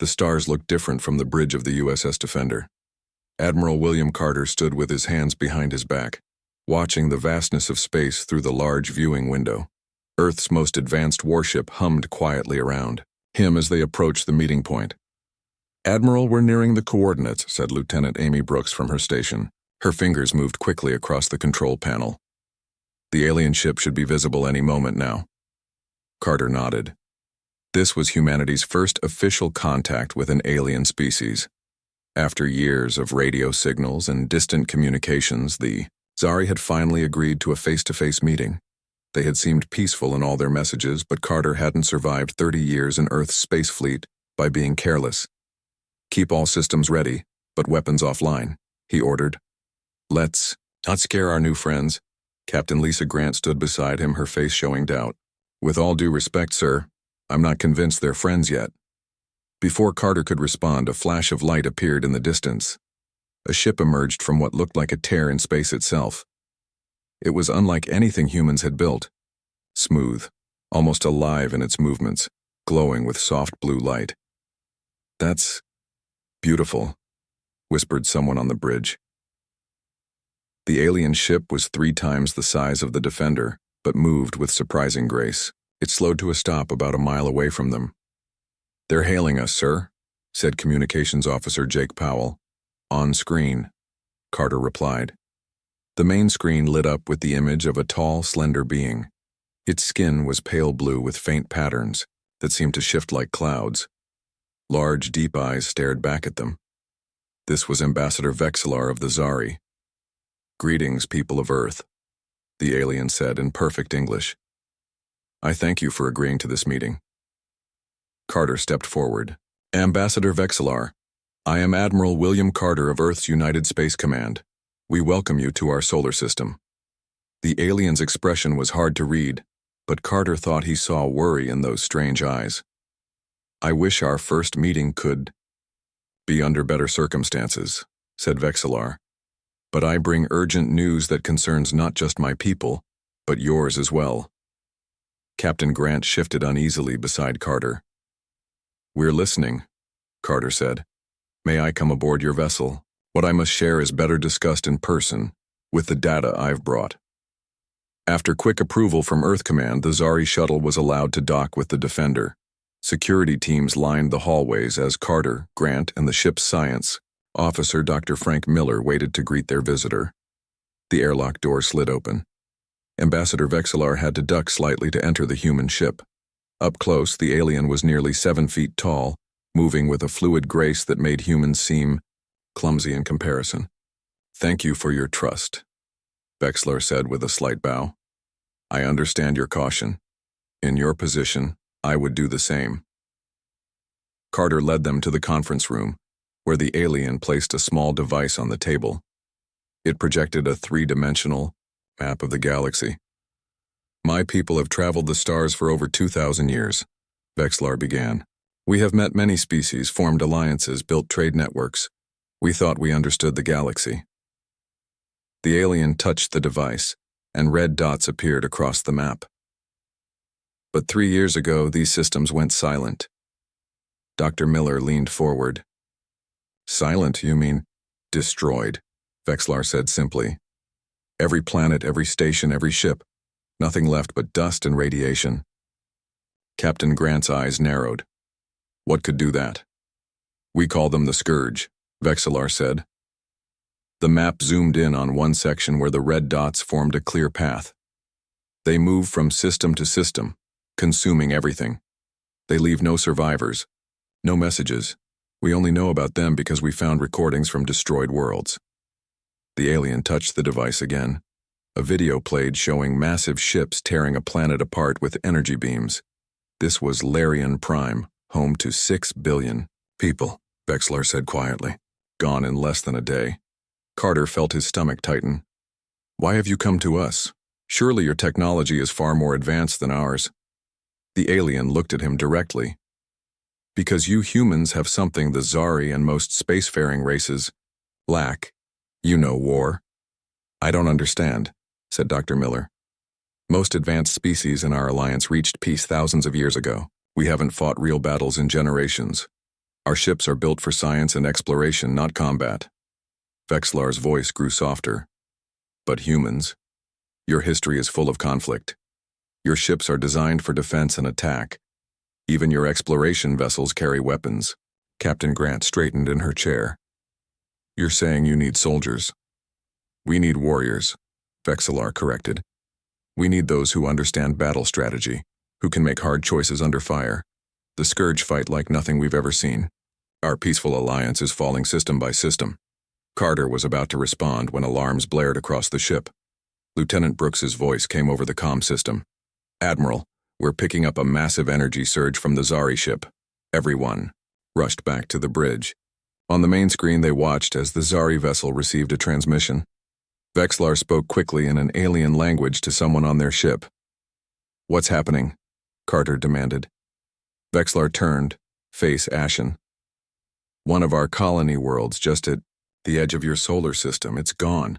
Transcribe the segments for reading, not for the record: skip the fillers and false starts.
The stars looked different from the bridge of the USS Defender. Admiral William Carter stood with his hands behind his back, watching the vastness of space through the large viewing window. Earth's most advanced warship hummed quietly around him as they approached the meeting point. "Admiral, we're nearing the coordinates," said Lieutenant Amy Brooks from her station. Her fingers moved quickly across the control panel. "The alien ship should be visible any moment now." Carter nodded. This was humanity's first official contact with an alien species. After years of radio signals and distant communications, the Zari had finally agreed to a face-to-face meeting. They had seemed peaceful in all their messages, but Carter hadn't survived 30 years in Earth's space fleet by being careless. "Keep all systems ready, but weapons offline," he ordered. "Let's not scare our new friends." Captain Lisa Grant stood beside him, her face showing doubt. "With all due respect, sir, I'm not convinced they're friends yet." Before Carter could respond, a flash of light appeared in the distance. A ship emerged from what looked like a tear in space itself. It was unlike anything humans had built. Smooth, almost alive in its movements, glowing with soft blue light. "That's beautiful," whispered someone on the bridge. The alien ship was 3 times the size of the Defender, but moved with surprising grace. It slowed to a stop about a mile away from them. "They're hailing us, sir," said Communications Officer Jake Powell. "On screen," Carter replied. The main screen lit up with the image of a tall, slender being. Its skin was pale blue with faint patterns that seemed to shift like clouds. Large, deep eyes stared back at them. This was Ambassador Vexillar of the Zari. "Greetings, people of Earth," the alien said in perfect English. "I thank you for agreeing to this meeting." Carter stepped forward. "Ambassador Vexillar, I am Admiral William Carter of Earth's United Space Command. We welcome you to our solar system." The alien's expression was hard to read, but Carter thought he saw worry in those strange eyes. "I wish our first meeting could be under better circumstances," said Vexillar. "But I bring urgent news that concerns not just my people, but yours as well." Captain Grant shifted uneasily beside Carter. "We're listening," Carter said. "May I come aboard your vessel? What I must share is better discussed in person, with the data I've brought." After quick approval from Earth Command, the Zari shuttle was allowed to dock with the Defender. Security teams lined the hallways as Carter, Grant, and the ship's science officer Dr. Frank Miller waited to greet their visitor. The airlock door slid open. Ambassador Vexillar had to duck slightly to enter the human ship. Up close, the alien was nearly 7 feet tall, moving with a fluid grace that made humans seem clumsy in comparison. "Thank you for your trust," Vexillar said with a slight bow. "I understand your caution. In your position, I would do the same." Carter led them to the conference room, where the alien placed a small device on the table. It projected a 3-dimensional map of the galaxy. "My people have traveled the stars for over 2,000 years, Vexillar began. "We have met many species, formed alliances, built trade networks. We thought we understood the galaxy." The alien touched the device, and red dots appeared across the map. "But 3 years ago, these systems went silent." Dr. Miller leaned forward. "Silent, you mean?" "Destroyed," Vexillar said simply. "Every planet, every station, every ship. Nothing left but dust and radiation." Captain Grant's eyes narrowed. "What could do that?" "We call them the Scourge," Vexillar said. The map zoomed in on one section where the red dots formed a clear path. "They move from system to system, consuming everything. They leave no survivors, no messages. We only know about them because we found recordings from destroyed worlds." The alien touched the device again. A video played showing massive ships tearing a planet apart with energy beams. This was Larian Prime, home to 6 billion people, Vexillar said quietly. "Gone in less than a day." Carter felt his stomach tighten. "Why have you come to us? Surely your technology is far more advanced than ours." The alien looked at him directly. "Because you humans have something the Zari and most spacefaring races lack. You know war." "I don't understand," said Dr. Miller. "Most advanced species in our alliance reached peace thousands of years ago. We haven't fought real battles in generations. Our ships are built for science and exploration, not combat. Vexlar's voice grew softer. But humans, your history is full of conflict. Your ships are designed for defense and attack. Even your exploration vessels carry weapons. Captain Grant straightened in her chair. You're saying you need soldiers. We need warriors, Vexlar corrected. We need those who understand battle strategy, who can make hard choices under fire. The Scourge fight like nothing we've ever seen. Our peaceful alliance is falling system by system. Carter was about to respond when alarms blared across the ship. Lieutenant Brooks's voice came over the comm system. Admiral, we're picking up a massive energy surge from the Zari ship. Everyone rushed back to the bridge. On the main screen they watched as the Zari vessel received a transmission. Vexlar spoke quickly in an alien language to someone on their ship. What's happening? Carter demanded. Vexlar turned, face ashen. One of our colony worlds just at the edge of your solar system. It's gone.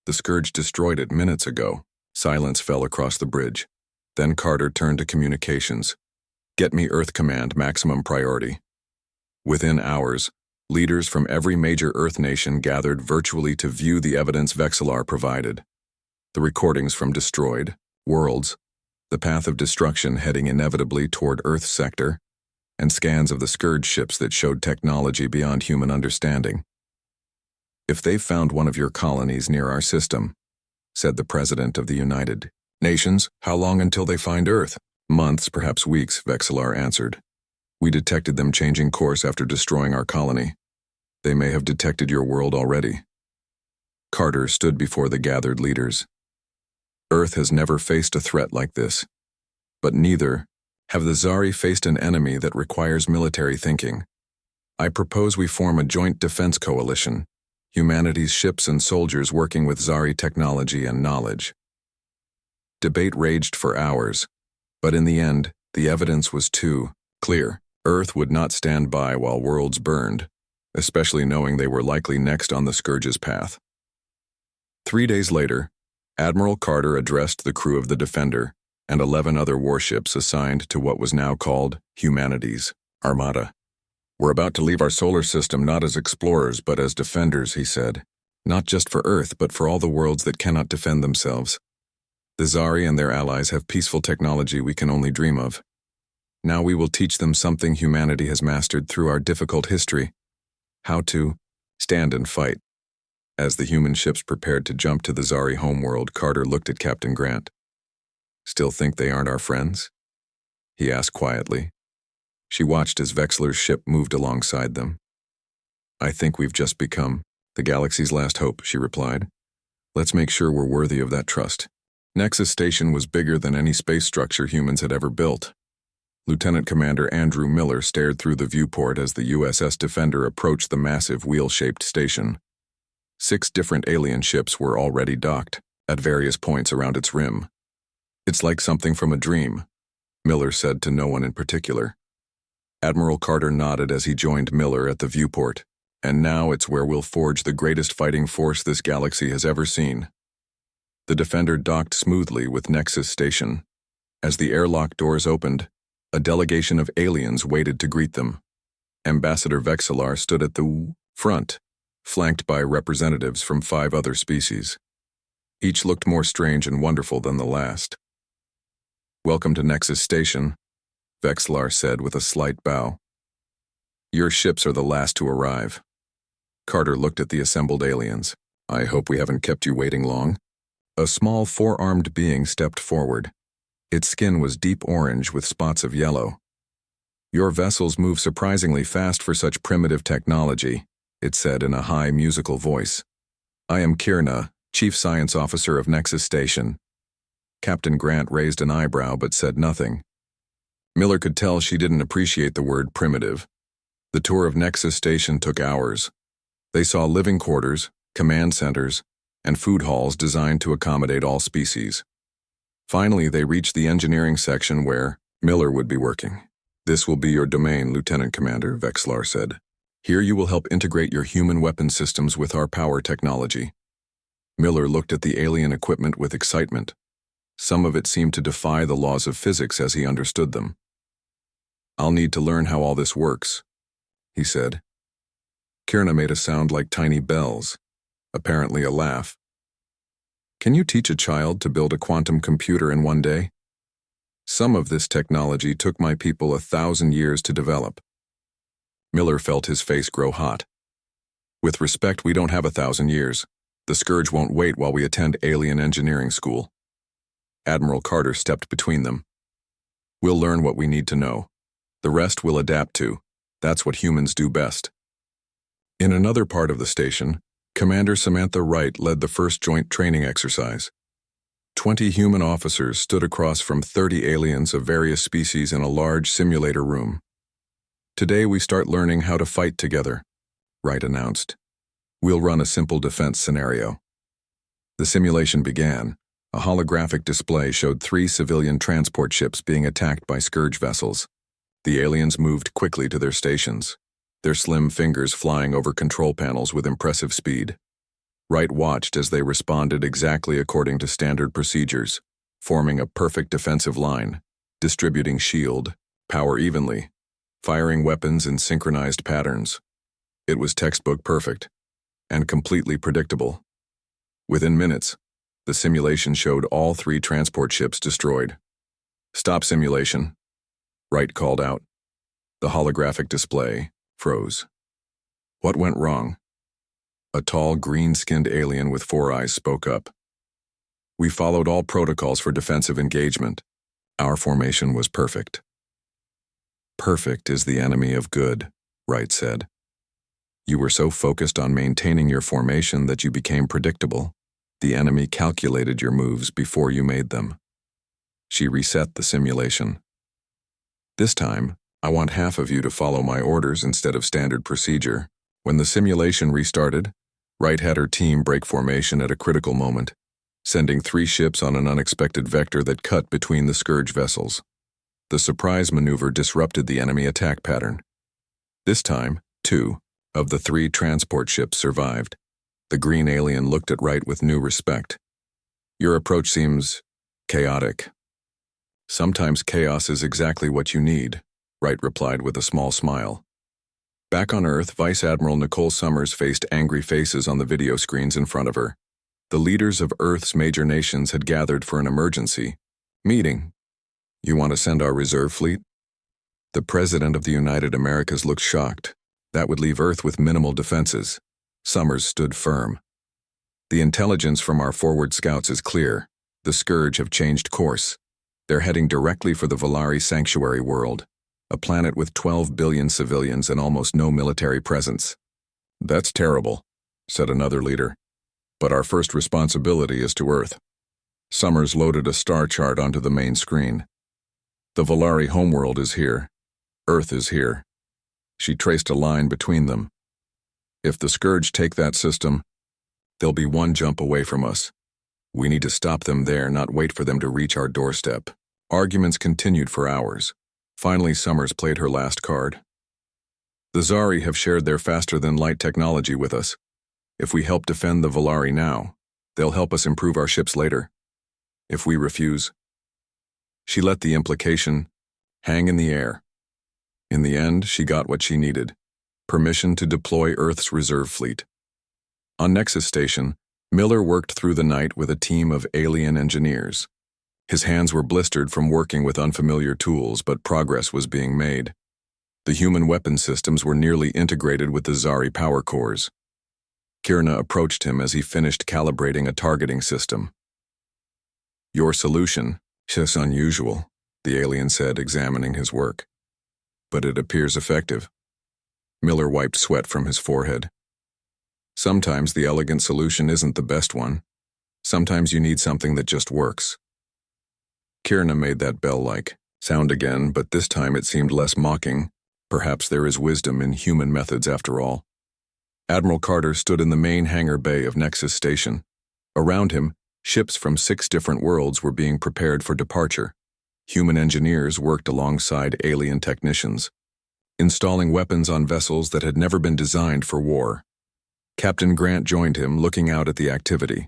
The Scourge destroyed it minutes ago. Silence fell across the bridge. Then Carter turned to communications. Get me Earth Command, maximum priority. Within hours, leaders from every major Earth nation gathered virtually to view the evidence Vexlar provided. The recordings from destroyed worlds, the path of destruction heading inevitably toward Earth's sector, and scans of the Scourge ships that showed technology beyond human understanding. If they've found one of your colonies near our system, said the President of the United Nations, how long until they find Earth? Months, perhaps weeks, Vexlar answered. We detected them changing course after destroying our colony. They may have detected your world already. Carter stood before the gathered leaders. Earth has never faced a threat like this, but neither have the Zari faced an enemy that requires military thinking. I propose we form a joint defense coalition, humanity's ships and soldiers working with Zari technology and knowledge. Debate raged for hours, but in the end, the evidence was too clear. Earth would not stand by while worlds burned, especially knowing they were likely next on the Scourge's path. 3 days later, Admiral Carter addressed the crew of the Defender and 11 other warships assigned to what was now called humanity's Armada. We're about to leave our solar system not as explorers but as defenders, he said. Not just for Earth, but for all the worlds that cannot defend themselves. The Zari and their allies have peaceful technology we can only dream of. Now we will teach them something humanity has mastered through our difficult history: how to stand and fight. As the human ships prepared to jump to the Zari homeworld, Carter looked at Captain Grant. Still think they aren't our friends? He asked quietly. She watched as Vexlar's ship moved alongside them. I think we've just become the galaxy's last hope, she replied. Let's make sure we're worthy of that trust. Nexus Station was bigger than any space structure humans had ever built. Lieutenant Commander Andrew Miller stared through the viewport as the USS Defender approached the massive wheel-shaped station. 6 different alien ships were already docked, at various points around its rim. It's like something from a dream, Miller said to no one in particular. Admiral Carter nodded as he joined Miller at the viewport. And now it's where we'll forge the greatest fighting force this galaxy has ever seen. The Defender docked smoothly with Nexus Station. As the airlock doors opened, a delegation of aliens waited to greet them. Ambassador Vexlar stood at the front, flanked by representatives from 5 other species. Each looked more strange and wonderful than the last. Welcome to Nexus Station, Vexlar said with a slight bow. Your ships are the last to arrive. Carter looked at the assembled aliens. I hope we haven't kept you waiting long. A small 4-armed being stepped forward. Its skin was deep orange with spots of yellow. Your vessels move surprisingly fast for such primitive technology, it said in a high musical voice. I am Kirna, Chief Science Officer of Nexus Station. Captain Grant raised an eyebrow but said nothing. Miller could tell she didn't appreciate the word primitive. The tour of Nexus Station took hours. They saw living quarters, command centers, and food halls designed to accommodate all species. Finally, they reached the engineering section where Miller would be working. This will be your domain, Lieutenant Commander, Vexlar said. Here you will help integrate your human weapon systems with our power technology. Miller looked at the alien equipment with excitement. Some of it seemed to defy the laws of physics as he understood them. I'll need to learn how all this works. he said. Kierna made a sound like tiny bells, apparently a laugh. Can you teach a child to build a quantum computer in one day? Some of this technology took my people 1,000 years to develop. Miller felt his face grow hot. With respect, we don't have 1,000 years. The Scourge won't wait while we attend alien engineering school. Admiral Carter stepped between them. We'll learn what we need to know. The rest we'll adapt to. That's what humans do best. In another part of the station, Commander Samantha Wright led the first joint training exercise. 20 human officers stood across from 30 aliens of various species in a large simulator room. Today we start learning how to fight together, Wright announced. We'll run a simple defense scenario. The simulation began. A holographic display showed 3 civilian transport ships being attacked by Scourge vessels. The aliens moved quickly to their stations, their slim fingers flying over control panels with impressive speed. Wright watched as they responded exactly according to standard procedures, forming a perfect defensive line, distributing shield, power evenly, firing weapons in synchronized patterns. It was textbook perfect, and completely predictable. Within minutes, the simulation showed all 3 transport ships destroyed. Stop simulation, Wright called out. The holographic display froze. What went wrong? A tall, green-skinned alien with 4 eyes spoke up. We followed all protocols for defensive engagement. Our formation was perfect. Perfect is the enemy of good, Wright said. You were so focused on maintaining your formation that you became predictable. The enemy calculated your moves before you made them. She reset the simulation. This time, I want half of you to follow my orders instead of standard procedure. When the simulation restarted, Wright had her team break formation at a critical moment, sending 3 ships on an unexpected vector that cut between the Scourge vessels. The surprise maneuver disrupted the enemy attack pattern. This time, 2 of the 3 transport ships survived. The green alien looked at Wright with new respect. Your approach seems chaotic. Sometimes chaos is exactly what you need, Wright replied with a small smile. Back on Earth, Vice Admiral Nicole Summers faced angry faces on the video screens in front of her. The leaders of Earth's major nations had gathered for an emergency meeting. You want to send our reserve fleet? The President of the United Americas looked shocked. That would leave Earth with minimal defenses. Summers stood firm. The intelligence from our forward scouts is clear. The Scourge have changed course. They're heading directly for the Volari Sanctuary world, a planet with 12 billion civilians and almost no military presence. That's terrible, said another leader. But our first responsibility is to Earth. Summers loaded a star chart onto the main screen. The Volari homeworld is here. Earth is here. She traced a line between them. If the Scourge take that system, they'll be 1 jump away from us. We need to stop them there, not wait for them to reach our doorstep. Arguments continued for hours. Finally, Summers played her last card. The Zari have shared their faster-than-light technology with us. If we help defend the Volari now, they'll help us improve our ships later. If we refuse... She let the implication hang in the air. In the end, she got what she needed. Permission to deploy Earth's reserve fleet. On Nexus Station, Miller worked through the night with a team of alien engineers. His hands were blistered from working with unfamiliar tools, but progress was being made. The human weapon systems were nearly integrated with the Zari power cores. Kierna approached him as he finished calibrating a targeting system. Your solution is unusual, the alien said, examining his work. But it appears effective. Miller wiped sweat from his forehead. Sometimes the elegant solution isn't the best one. Sometimes you need something that just works. Kierna made that bell-like sound again, but this time it seemed less mocking. Perhaps there is wisdom in human methods after all. Admiral Carter stood in the main hangar bay of Nexus Station. Around him, ships from 6 different worlds were being prepared for departure. Human engineers worked alongside alien technicians, installing weapons on vessels that had never been designed for war. Captain Grant joined him, looking out at the activity.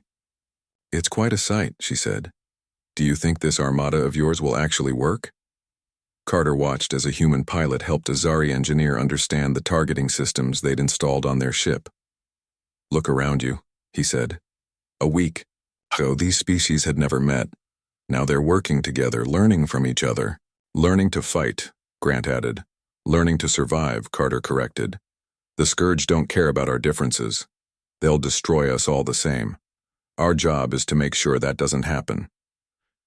It's quite a sight, she said. Do you think this armada of yours will actually work? Carter watched as a human pilot helped a Zari engineer understand the targeting systems they'd installed on their ship. "Look around you," he said. A week ago, these species had never met. Now they're working together, learning from each other. "Learning to fight," Grant added. "Learning to survive," Carter corrected. "The Scourge don't care about our differences. They'll destroy us all the same. Our job is to make sure that doesn't happen."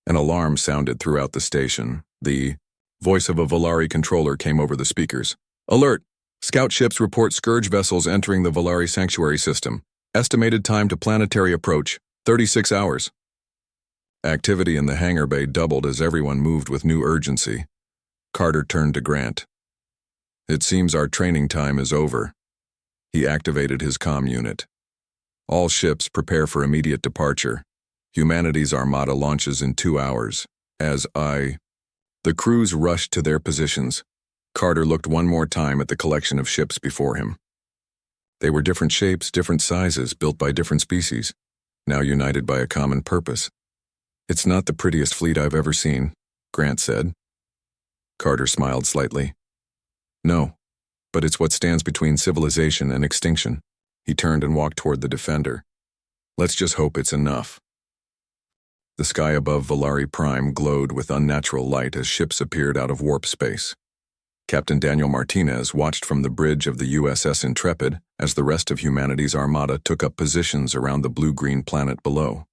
An alarm sounded throughout the station. The voice of a Volari controller came over the speakers. "Alert! Scout ships report Scourge vessels entering the Volari sanctuary system. Estimated time to planetary approach, 36 hours. Activity in the hangar bay doubled as everyone moved with new urgency. Carter turned to Grant. "It seems our training time is over." He activated his comm unit. "All ships prepare for immediate departure. Humanity's Armada launches in 2 hours. The crews rushed to their positions. Carter looked one more time at the collection of ships before him. They were different shapes, different sizes, built by different species, now united by a common purpose. "It's not the prettiest fleet I've ever seen," Grant said. Carter smiled slightly. "No, but it's what stands between civilization and extinction." He turned and walked toward the Defender. "Let's just hope it's enough." The sky above Volari Prime glowed with unnatural light as ships appeared out of warp space. Captain Daniel Martinez watched from the bridge of the USS Intrepid as the rest of humanity's Armada took up positions around the blue-green planet below.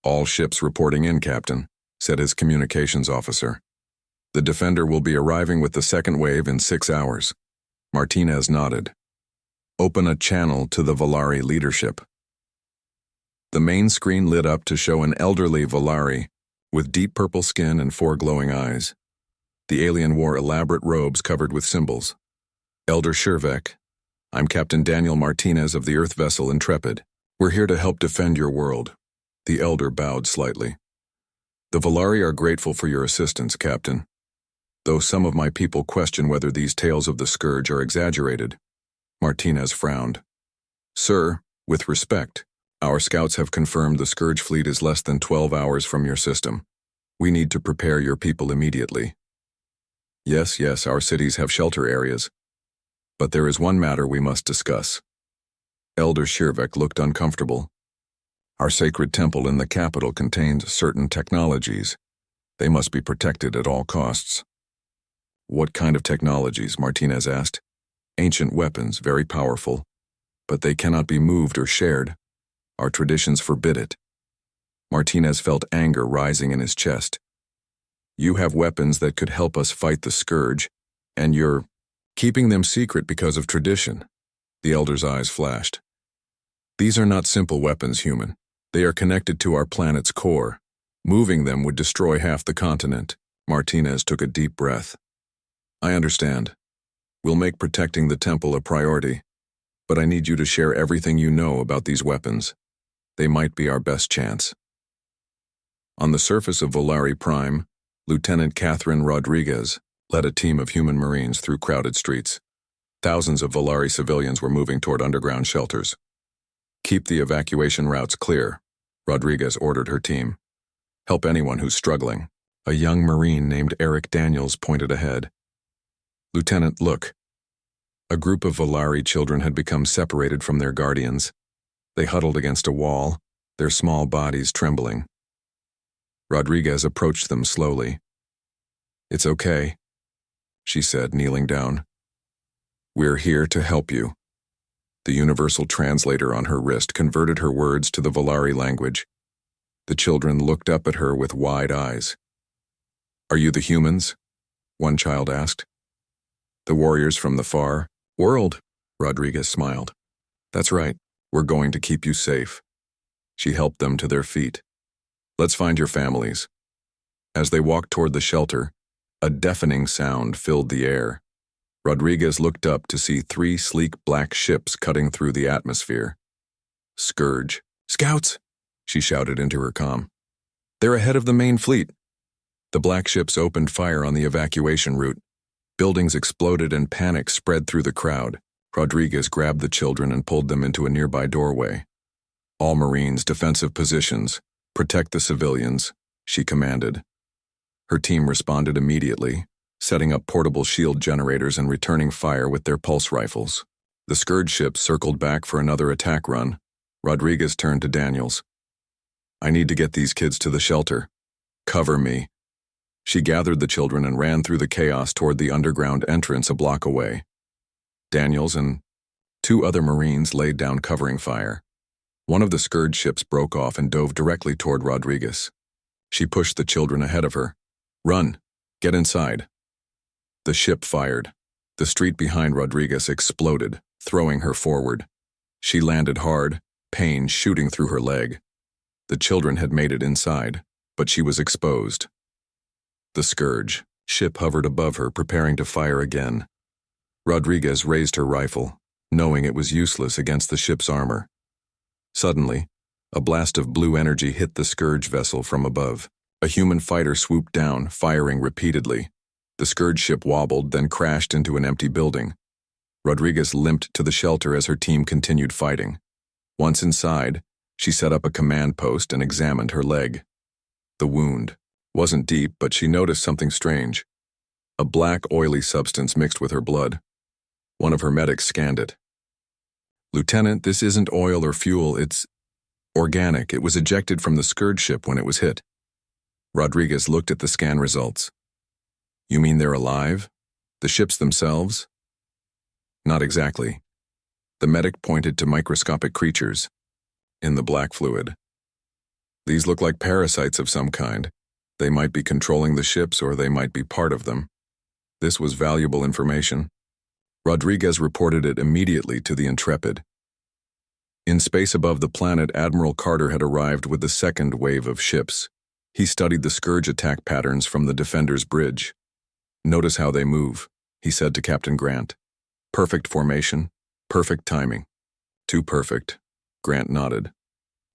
"All ships reporting in, Captain," said his communications officer. "The Defender will be arriving with the second wave in 6 hours." Martinez nodded. "Open a channel to the Volari leadership." The main screen lit up to show an elderly Volari with deep purple skin and 4 glowing eyes. The alien wore elaborate robes covered with symbols. "Elder Shervek, I'm Captain Daniel Martinez of the Earth vessel Intrepid. We're here to help defend your world." The elder bowed slightly. "The Volari are grateful for your assistance, Captain, though some of my people question whether these tales of the Scourge are exaggerated." Martinez frowned. "Sir, with respect, our scouts have confirmed the Scourge fleet is less than 12 hours from your system. We need to prepare your people immediately." Yes, our cities have shelter areas. But there is one matter we must discuss." Elder Shirvek looked uncomfortable. "Our sacred temple in the capital contains certain technologies. They must be protected at all costs." "What kind of technologies?" Martinez asked. "Ancient weapons, very powerful, but they cannot be moved or shared. Our traditions forbid it." Martinez felt anger rising in his chest. "You have weapons that could help us fight the Scourge, and you're keeping them secret because of tradition." The elder's eyes flashed. "These are not simple weapons, human. They are connected to our planet's core. Moving them would destroy half the continent." Martinez took a deep breath. "I understand. We'll make protecting the temple a priority, but I need you to share everything you know about these weapons. They might be our best chance." On the surface of Volari Prime, Lieutenant Catherine Rodriguez led a team of human Marines through crowded streets. Thousands of Volari civilians were moving toward underground shelters. "Keep the evacuation routes clear," Rodriguez ordered her team. "Help anyone who's struggling." A young Marine named Eric Daniels pointed ahead. "Lieutenant, look." A group of Volari children had become separated from their guardians. They huddled against a wall, their small bodies trembling. Rodriguez approached them slowly. "It's okay," she said, kneeling down. "We're here to help you." The universal translator on her wrist converted her words to the Volari language. The children looked up at her with wide eyes. "Are you the humans?" one child asked. "The warriors from the far world," Rodriguez smiled. "That's right. We're going to keep you safe." She helped them to their feet. "Let's find your families." As they walked toward the shelter, a deafening sound filled the air. Rodriguez looked up to see 3 sleek black ships cutting through the atmosphere. "Scourge. Scouts!" she shouted into her comm. "They're ahead of the main fleet." The black ships opened fire on the evacuation route. Buildings exploded and panic spread through the crowd. Rodriguez grabbed the children and pulled them into a nearby doorway. "All Marines, defensive positions. Protect the civilians," she commanded. Her team responded immediately, setting up portable shield generators and returning fire with their pulse rifles. The Scourge ship circled back for another attack run. Rodriguez turned to Daniels. "I need to get these kids to the shelter. Cover me." She gathered the children and ran through the chaos toward the underground entrance a block away. Daniels and 2 other Marines laid down covering fire. One of the Scourge ships broke off and dove directly toward Rodriguez. She pushed the children ahead of her. "Run! Get inside!" The ship fired. The street behind Rodriguez exploded, throwing her forward. She landed hard, pain shooting through her leg. The children had made it inside, but she was exposed. The Scourge ship hovered above her, preparing to fire again. Rodriguez raised her rifle, knowing it was useless against the ship's armor. Suddenly, a blast of blue energy hit the Scourge vessel from above. A human fighter swooped down, firing repeatedly. The Scourge ship wobbled, then crashed into an empty building. Rodriguez limped to the shelter as her team continued fighting. Once inside, she set up a command post and examined her leg. The wound wasn't deep, but she noticed something strange. A black, oily substance mixed with her blood. One of her medics scanned it. "Lieutenant, this isn't oil or fuel, it's organic. It was ejected from the Scourge ship when it was hit." Rodriguez looked at the scan results. "You mean they're alive? The ships themselves?" "Not exactly." The medic pointed to microscopic creatures in the black fluid. "These look like parasites of some kind. They might be controlling the ships, or they might be part of them." This was valuable information. Rodriguez reported it immediately to the Intrepid. In space above the planet, Admiral Carter had arrived with the second wave of ships. He studied the Scourge attack patterns from the Defender's bridge. "Notice how they move," he said to Captain Grant. "Perfect formation, perfect timing." "Too perfect," Grant nodded.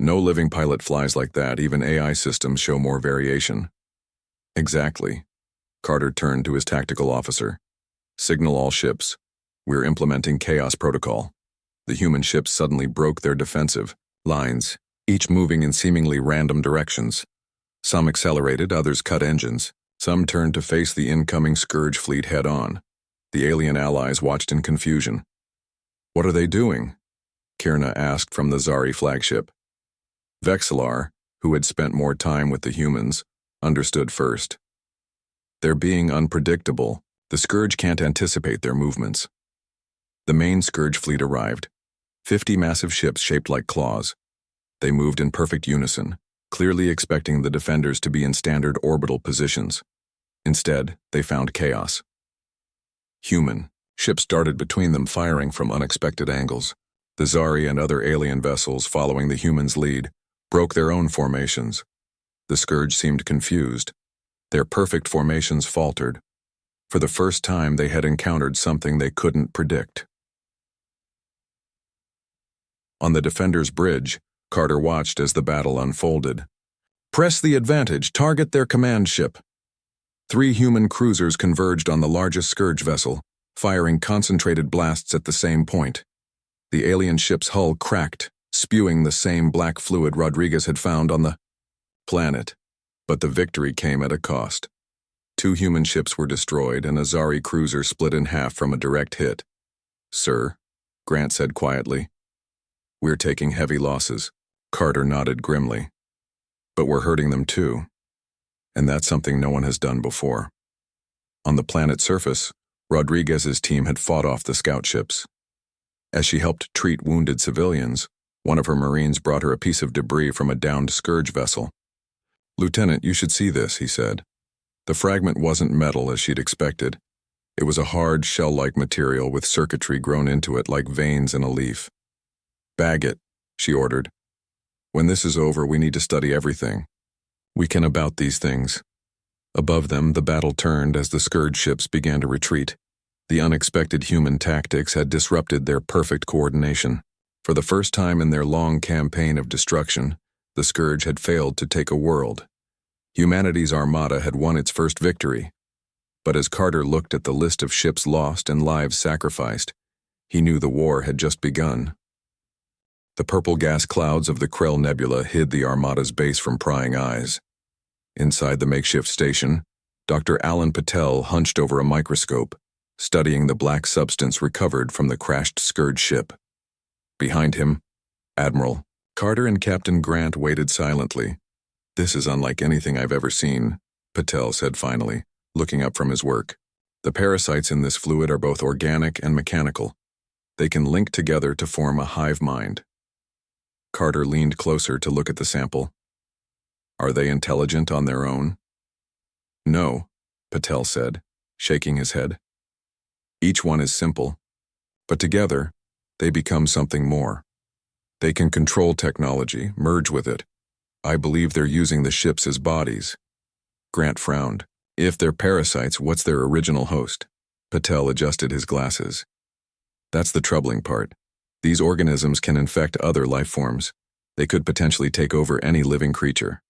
"No living pilot flies like that. Even AI systems show more variation." "Exactly." Carter turned to his tactical officer. "Signal all ships. We're implementing chaos protocol." The human ships suddenly broke their defensive lines, each moving in seemingly random directions. Some accelerated, others cut engines. Some turned to face the incoming Scourge fleet head-on. The alien allies watched in confusion. "What are they doing?" Kierna asked from the Zari flagship. Vexillar, who had spent more time with the humans, understood first. "They're being unpredictable. The Scourge can't anticipate their movements." The main Scourge fleet arrived. 50 massive ships shaped like claws. They moved in perfect unison, clearly expecting the defenders to be in standard orbital positions. Instead, they found chaos. Human ships darted between them, firing from unexpected angles. The Zari and other alien vessels, following the humans' lead, broke their own formations. The Scourge seemed confused. Their perfect formations faltered. For the first time, they had encountered something they couldn't predict. On the Defender's bridge, Carter watched as the battle unfolded. "Press the advantage. Target their command ship." 3 human cruisers converged on the largest Scourge vessel, firing concentrated blasts at the same point. The alien ship's hull cracked, spewing the same black fluid Rodriguez had found on the planet. But the victory came at a cost. 2 human ships were destroyed, and a Zari cruiser split in half from a direct hit. "Sir," Grant said quietly. "We're taking heavy losses." Carter nodded grimly. "But we're hurting them too. And that's something no one has done before." On the planet's surface, Rodriguez's team had fought off the scout ships. As she helped treat wounded civilians, one of her Marines brought her a piece of debris from a downed Scourge vessel. "Lieutenant, you should see this," he said. The fragment wasn't metal as she'd expected. It was a hard, shell-like material with circuitry grown into it like veins in a leaf. "Bag it," she ordered. "When this is over, we need to study everything. We can about these things." Above them, the battle turned as the Scourge ships began to retreat. The unexpected human tactics had disrupted their perfect coordination. For the first time in their long campaign of destruction, the Scourge had failed to take a world. Humanity's Armada had won its first victory. But as Carter looked at the list of ships lost and lives sacrificed, he knew the war had just begun. The purple gas clouds of the Krell Nebula hid the Armada's base from prying eyes. Inside the makeshift station, Dr. Alan Patel hunched over a microscope, studying the black substance recovered from the crashed Scourge ship. Behind him, Admiral Carter and Captain Grant waited silently. "This is unlike anything I've ever seen," Patel said finally, looking up from his work. "The parasites in this fluid are both organic and mechanical. They can link together to form a hive mind." Carter leaned closer to look at the sample. "Are they intelligent on their own?" "No," Patel said, shaking his head. "Each one is simple, but together, they become something more. They can control technology, merge with it. I believe they're using the ships as bodies." Grant frowned. "If they're parasites, what's their original host?" Patel adjusted his glasses. "That's the troubling part. These organisms can infect other life forms. They could potentially take over any living creature."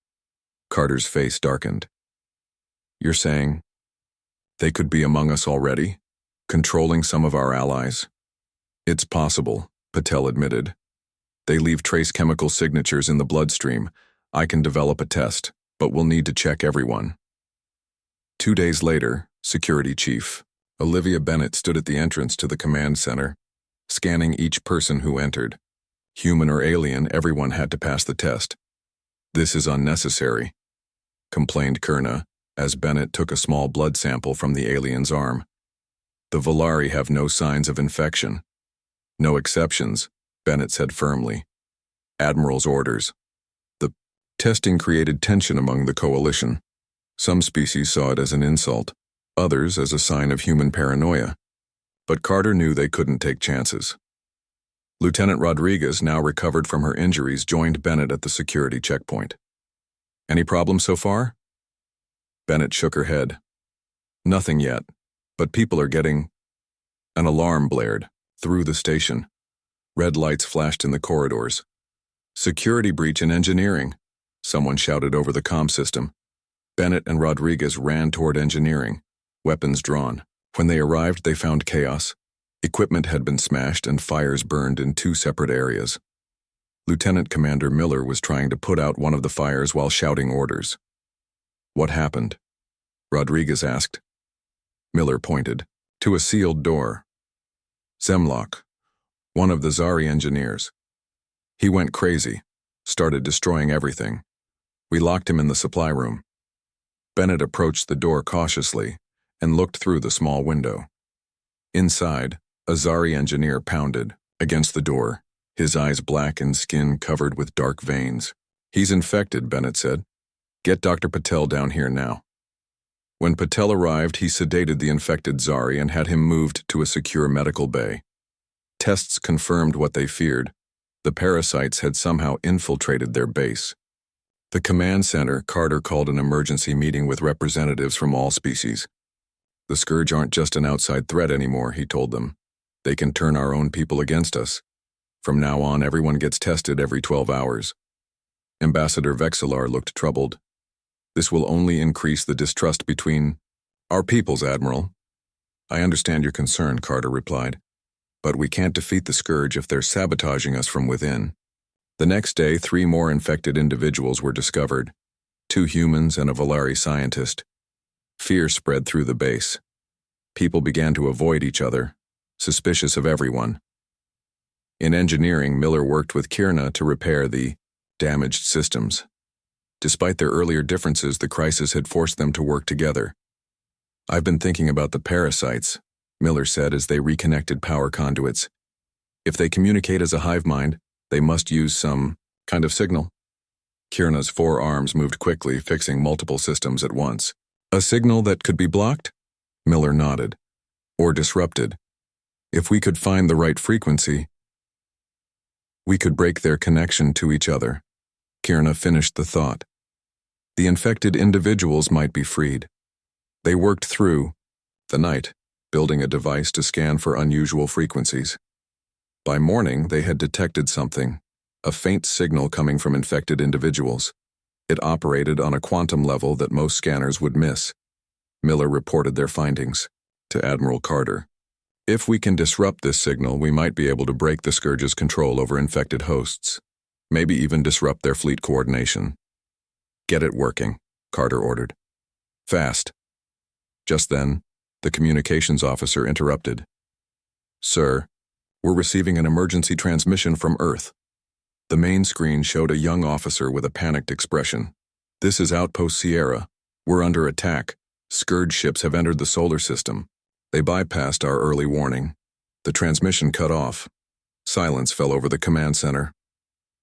Carter's face darkened. "You're saying they could be among us already, controlling some of our allies?" "It's possible," Patel admitted. "They leave trace chemical signatures in the bloodstream. I can develop a test, but we'll need to check everyone." 2 days later, Security Chief Olivia Bennett stood at the entrance to the command center, scanning each person who entered. Human or alien, everyone had to pass the test. "This is unnecessary," complained Kurna, as Bennett took a small blood sample from the alien's arm. "The Volari have no signs of infection." "No exceptions," Bennett said firmly. "Admiral's orders." The testing created tension among the coalition. Some species saw it as an insult, others as a sign of human paranoia. But Carter knew they couldn't take chances. Lieutenant Rodriguez, now recovered from her injuries, joined Bennett at the security checkpoint. "Any problems so far?" Bennett shook her head. "Nothing yet, but people are getting—" An alarm blared through the station. Red lights flashed in the corridors. "Security breach in engineering," someone shouted over the comm system. Bennett and Rodriguez ran toward engineering, weapons drawn. When they arrived, they found chaos. Equipment had been smashed and fires burned in 2 separate areas. Lieutenant Commander Miller was trying to put out one of the fires while shouting orders. "What happened?" Rodriguez asked. Miller pointed to a sealed door. "Zemlok, one of the Zari engineers. He went crazy, started destroying everything. We locked him in the supply room." Bennett approached the door cautiously and looked through the small window. Inside, a Zari engineer pounded against the door, his eyes black and skin covered with dark veins. "He's infected," Bennett said. "Get Dr. Patel down here now." When Patel arrived, he sedated the infected Zari and had him moved to a secure medical bay. Tests confirmed what they feared. The parasites had somehow infiltrated their base. The command center, Carter called an emergency meeting with representatives from all species. "The Scourge aren't just an outside threat anymore," he told them. "They can turn our own people against us. From now on, everyone gets tested every 12 hours. Ambassador Vexillar looked troubled. "This will only increase the distrust between our peoples, Admiral." "I understand your concern," Carter replied. "But we can't defeat the Scourge if they're sabotaging us from within." The next day, 3 more infected individuals were discovered, 2 humans and a Volari scientist. Fear spread through the base. People began to avoid each other, suspicious of everyone. In engineering, Miller worked with Kierna to repair the damaged systems. Despite their earlier differences, the crisis had forced them to work together. "I've been thinking about the parasites," Miller said as they reconnected power conduits. "If they communicate as a hive mind, they must use some kind of signal." Kierna's 4 arms moved quickly, fixing multiple systems at once. "A signal that could be blocked?" Miller nodded. "Or disrupted. If we could find the right frequency, we could break their connection to each other." Kierna finished the thought. The infected individuals might be freed. They worked through the night, building a device to scan for unusual frequencies. By morning, they had detected something, a faint signal coming from infected individuals. It operated on a quantum level that most scanners would miss. Miller reported their findings to Admiral Carter. "If we can disrupt this signal, we might be able to break the Scourge's control over infected hosts, maybe even disrupt their fleet coordination." "Get it working," Carter ordered. "Fast." Just then, the communications officer interrupted. "Sir, we're receiving an emergency transmission from Earth." The main screen showed a young officer with a panicked expression. "This is Outpost Sierra. We're under attack. Scourge ships have entered the solar system. They bypassed our early warning." The transmission cut off. Silence fell over the command center.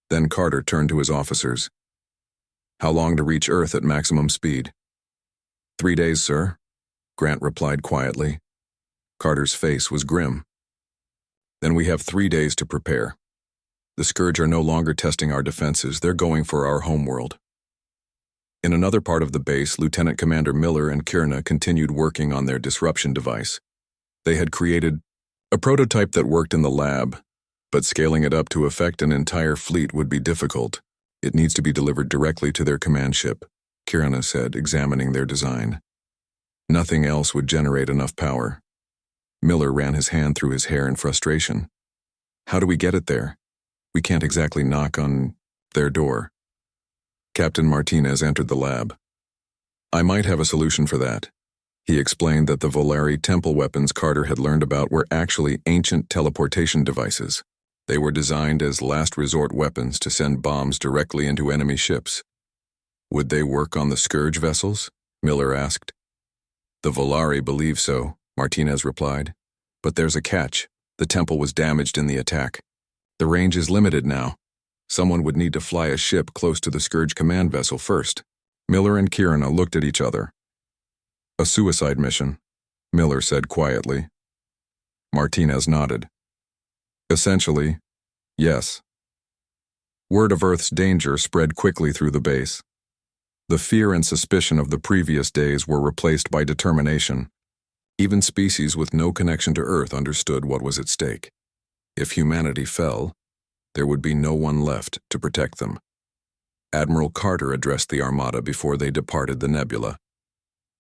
Then Carter turned to his officers. "How long to reach Earth at maximum speed?" 3 days, sir," Grant replied quietly. Carter's face was grim. "Then we have 3 days to prepare. The Scourge are no longer testing our defenses, they're going for our homeworld." In another part of the base, Lieutenant Commander Miller and Kierna continued working on their disruption device. They had created a prototype that worked in the lab, but scaling it up to affect an entire fleet would be difficult. "It needs to be delivered directly to their command ship," Kierna said, examining their design. "Nothing else would generate enough power." Miller ran his hand through his hair in frustration. "How do we get it there? We can't exactly knock on their door." Captain Martinez entered the lab. "I might have a solution for that." He explained that the Volari temple weapons Carter had learned about were actually ancient teleportation devices. They were designed as last resort weapons to send bombs directly into enemy ships. "Would they work on the Scourge vessels?" Miller asked. "The Volari believe so," Martinez replied. "But there's a catch. The temple was damaged in the attack. The range is limited now. Someone would need to fly a ship close to the Scourge command vessel first." Miller and Kierna looked at each other. "A suicide mission," Miller said quietly. Martinez nodded. "Essentially, yes." Word of Earth's danger spread quickly through the base. The fear and suspicion of the previous days were replaced by determination. Even species with no connection to Earth understood what was at stake. If humanity fell, there would be no one left to protect them. Admiral Carter addressed the Armada before they departed the nebula.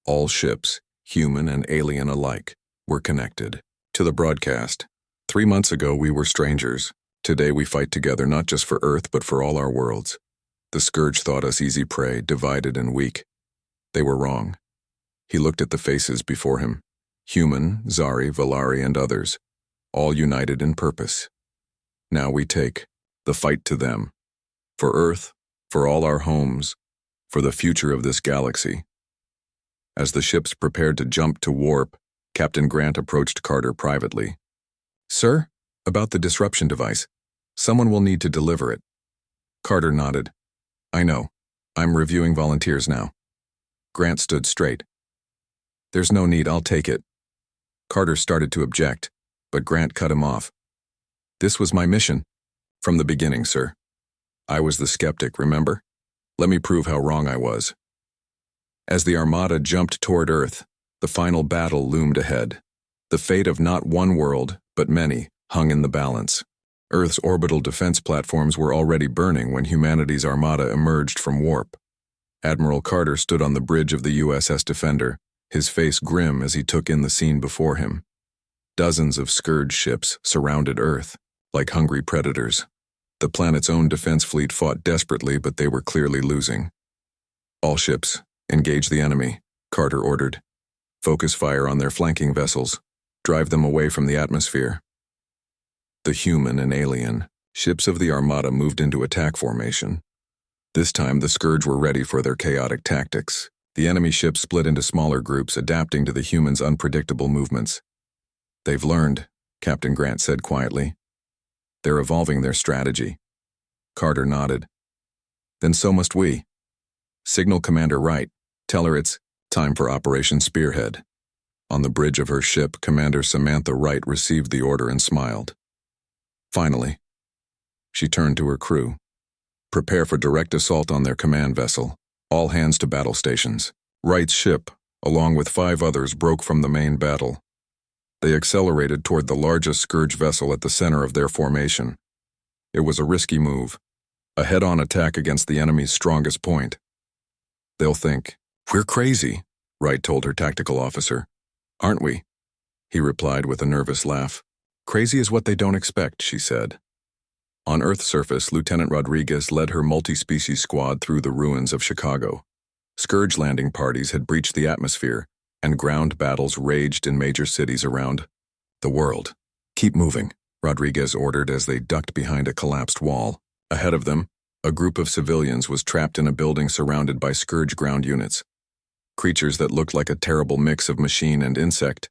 All ships, human and alien alike, were connected. To the broadcast, 3 months ago we were strangers. Today we fight together not just for Earth but for all our worlds. The Scourge thought us easy prey, divided and weak. They were wrong. He looked at the faces before him. Human, Zari, Volari, and others, all united in purpose. Now we take the fight to them. For Earth, for all our homes, for the future of this galaxy. As the ships prepared to jump to warp, Captain Grant approached Carter privately. "Sir, about the disruption device. Someone will need to deliver it." Carter nodded. "I know. I'm reviewing volunteers now." Grant stood straight. "There's no need, I'll take it." Carter started to object, but Grant cut him off. "This was my mission. From the beginning, sir. I was the skeptic, remember? Let me prove how wrong I was." As the Armada jumped toward Earth, the final battle loomed ahead. The fate of not one world, but many, hung in the balance. Earth's orbital defense platforms were already burning when humanity's Armada emerged from warp. Admiral Carter stood on the bridge of the USS Defender, his face grim as he took in the scene before him. Dozens of Scourge ships surrounded Earth, like hungry predators. The planet's own defense fleet fought desperately, but they were clearly losing. "All ships, engage the enemy," Carter ordered. "Focus fire on their flanking vessels. Drive them away from the atmosphere." The human and alien ships of the Armada moved into attack formation. This time the Scourge were ready for their chaotic tactics. The enemy ships split into smaller groups, adapting to the humans' unpredictable movements. "They've learned," Captain Grant said quietly. "They're evolving their strategy." Carter nodded. "Then so must we. Signal Commander Wright. Tell her it's time for Operation Spearhead." On the bridge of her ship, Commander Samantha Wright received the order and smiled. Finally, she turned to her crew. "Prepare for direct assault on their command vessel. All hands to battle stations." Wright's ship, along with 5 others, broke from the main battle. They accelerated toward the largest Scourge vessel at the center of their formation. It was a risky move, a head-on attack against the enemy's strongest point. "They'll think, we're crazy," Wright told her tactical officer. "Aren't we?" He replied with a nervous laugh. "Crazy is what they don't expect," she said. On Earth's surface, Lieutenant Rodriguez led her multi-species squad through the ruins of Chicago. Scourge landing parties had breached the atmosphere, and ground battles raged in major cities around the world. "Keep moving," Rodriguez ordered as they ducked behind a collapsed wall. Ahead of them, a group of civilians was trapped in a building surrounded by Scourge ground units. Creatures that looked like a terrible mix of machine and insect.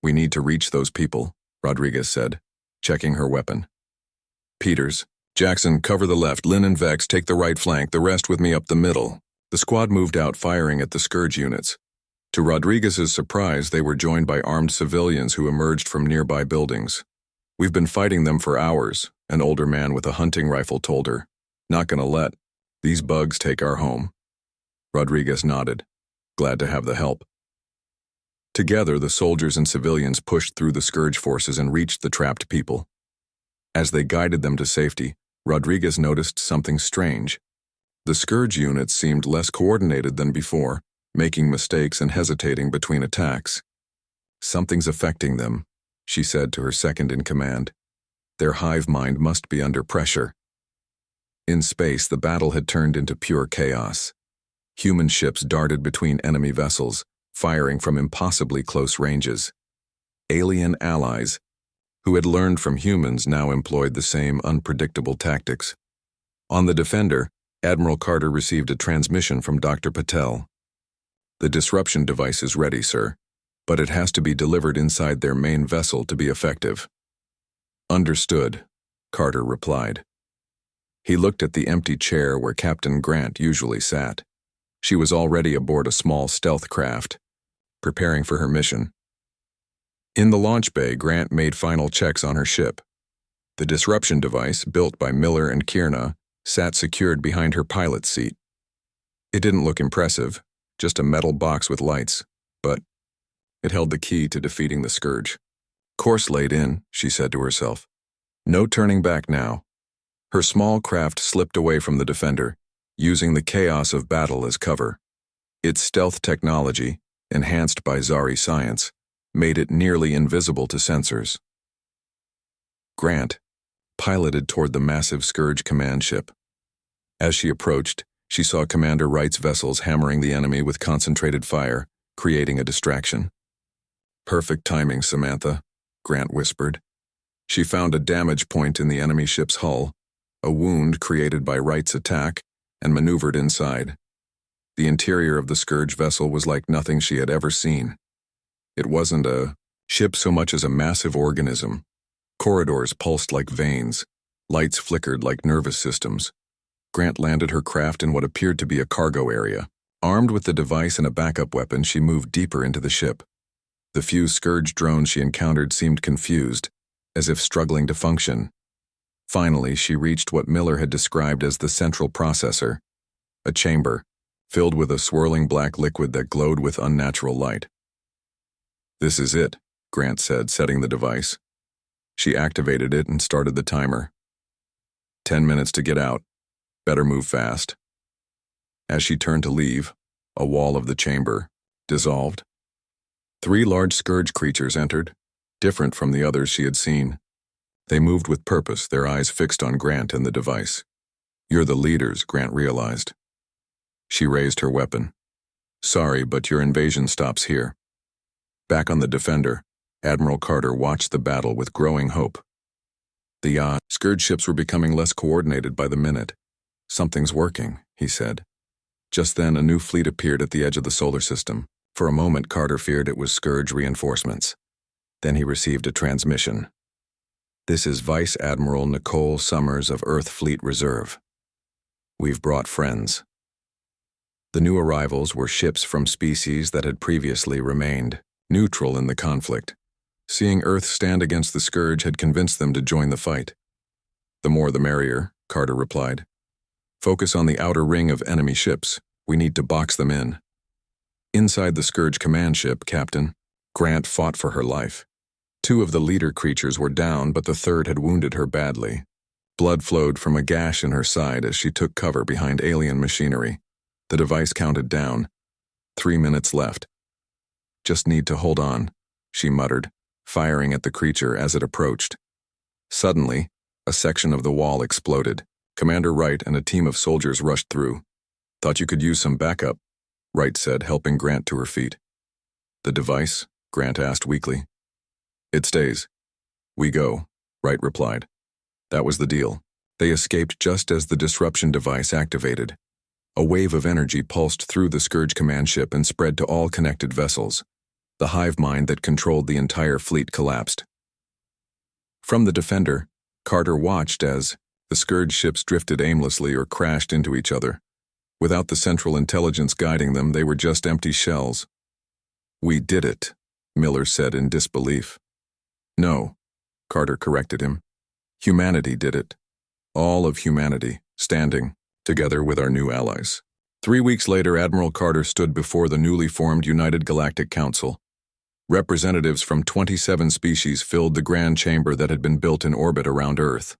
"We need to reach those people," Rodriguez said, checking her weapon. Peters, "Jackson, cover the left. Lynn and Vex, take the right flank. The rest with me up the middle." The squad moved out, firing at the Scourge units. To Rodriguez's surprise, they were joined by armed civilians who emerged from nearby buildings. "We've been fighting them for hours," an older man with a hunting rifle told her. "Not gonna let these bugs take our home." Rodriguez nodded, glad to have the help. Together, the soldiers and civilians pushed through the Scourge forces and reached the trapped people. As they guided them to safety, Rodriguez noticed something strange. The Scourge units seemed less coordinated than before, making mistakes and hesitating between attacks. "Something's affecting them," she said to her second-in-command. "Their hive mind must be under pressure." In space, the battle had turned into pure chaos. Human ships darted between enemy vessels, firing from impossibly close ranges. Alien allies, who had learned from humans, now employed the same unpredictable tactics. On the Defender, Admiral Carter received a transmission from Dr. Patel. "The disruption device is ready, sir, but it has to be delivered inside their main vessel to be effective." "Understood," Carter replied. He looked at the empty chair where Captain Grant usually sat. She was already aboard a small stealth craft, preparing for her mission. In the launch bay, Grant made final checks on her ship. The disruption device, built by Miller and Kierna, sat secured behind her pilot's seat. It didn't look impressive, just a metal box with lights, but it held the key to defeating the Scourge. "Course laid in," she said to herself. "No turning back now." Her small craft slipped away from the Defender, using the chaos of battle as cover. Its stealth technology, enhanced by Zari science, made it nearly invisible to sensors. Grant piloted toward the massive Scourge command ship. As she approached, she saw Commander Wright's vessels hammering the enemy with concentrated fire, creating a distraction. "Perfect timing, Samantha," Grant whispered. She found a damage point in the enemy ship's hull, a wound created by Wright's attack, and maneuvered inside. The interior of the Scourge vessel was like nothing she had ever seen. It wasn't a ship so much as a massive organism. Corridors pulsed like veins. Lights flickered like nervous systems. Grant landed her craft in what appeared to be a cargo area. Armed with the device and a backup weapon, she moved deeper into the ship. The few Scourge drones she encountered seemed confused, as if struggling to function. Finally, she reached what Miller had described as the central processor, a chamber filled with a swirling black liquid that glowed with unnatural light. "This is it," Grant said, setting the device. She activated it and started the timer. 10 minutes to get out. Better move fast." As she turned to leave, a wall of the chamber dissolved. 3 large Scourge creatures entered, different from the others she had seen. They moved with purpose, their eyes fixed on Grant and the device. "You're the leaders," Grant realized. She raised her weapon. "Sorry, but your invasion stops here." Back on the Defender, Admiral Carter watched the battle with growing hope. The Scourge ships were becoming less coordinated by the minute. "Something's working," he said. Just then, a new fleet appeared at the edge of the solar system. For a moment, Carter feared it was Scourge reinforcements. Then he received a transmission. "This is Vice Admiral Nicole Summers of Earth Fleet Reserve. We've brought friends." The new arrivals were ships from species that had previously remained neutral in the conflict. Seeing Earth stand against the Scourge had convinced them to join the fight. "The more the merrier," Carter replied. "Focus on the outer ring of enemy ships. We need to box them in." Inside the Scourge command ship, Captain, Grant fought for her life. 2 of the leader creatures were down, but the third had wounded her badly. Blood flowed from a gash in her side as she took cover behind alien machinery. The device counted down. 3 minutes left. "Just need to hold on," she muttered, firing at the creature as it approached. Suddenly, a section of the wall exploded. Commander Wright and a team of soldiers rushed through. "Thought you could use some backup," Wright said, helping Grant to her feet. The device? Grant asked weakly. It stays. We go, Wright replied. That was the deal. They escaped just as the disruption device activated. A wave of energy pulsed through the Scourge command ship and spread to all connected vessels. The hive mind that controlled the entire fleet collapsed. From the Defender, Carter watched as the Scourge ships drifted aimlessly or crashed into each other. Without the central intelligence guiding them, they were just empty shells. We did it, Miller said in disbelief. No, Carter corrected him. Humanity did it. All of humanity, standing together with our new allies. 3 weeks later, Admiral Carter stood before the newly formed United Galactic Council. Representatives from 27 species filled the grand chamber that had been built in orbit around Earth.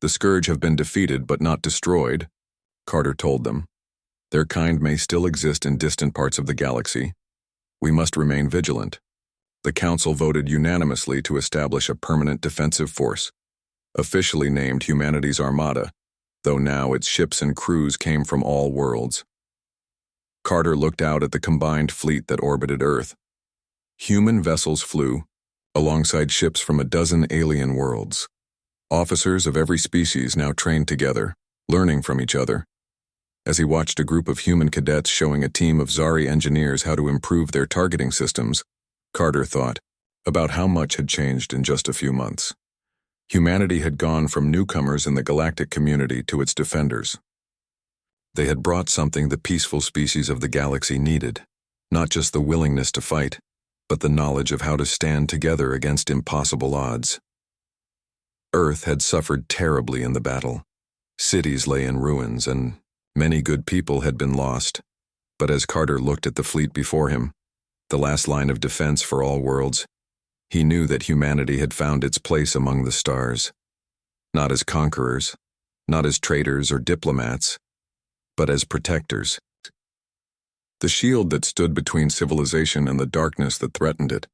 The Scourge have been defeated but not destroyed, Carter told them. Their kind may still exist in distant parts of the galaxy. We must remain vigilant. The Council voted unanimously to establish a permanent defensive force, officially named humanity's Armada, though now its ships and crews came from all worlds. Carter looked out at the combined fleet that orbited Earth. Human vessels flew, alongside ships from a dozen alien worlds. Officers of every species now trained together, learning from each other. As he watched a group of human cadets showing a team of Zari engineers how to improve their targeting systems, Carter thought about how much had changed in just a few months. Humanity had gone from newcomers in the galactic community to its defenders. They had brought something the peaceful species of the galaxy needed, not just the willingness to fight, but the knowledge of how to stand together against impossible odds. Earth had suffered terribly in the battle. Cities lay in ruins, and many good people had been lost. But as Carter looked at the fleet before him, the last line of defense for all worlds, he knew that humanity had found its place among the stars. Not as conquerors, not as traitors or diplomats, but as protectors. The shield that stood between civilization and the darkness that threatened it.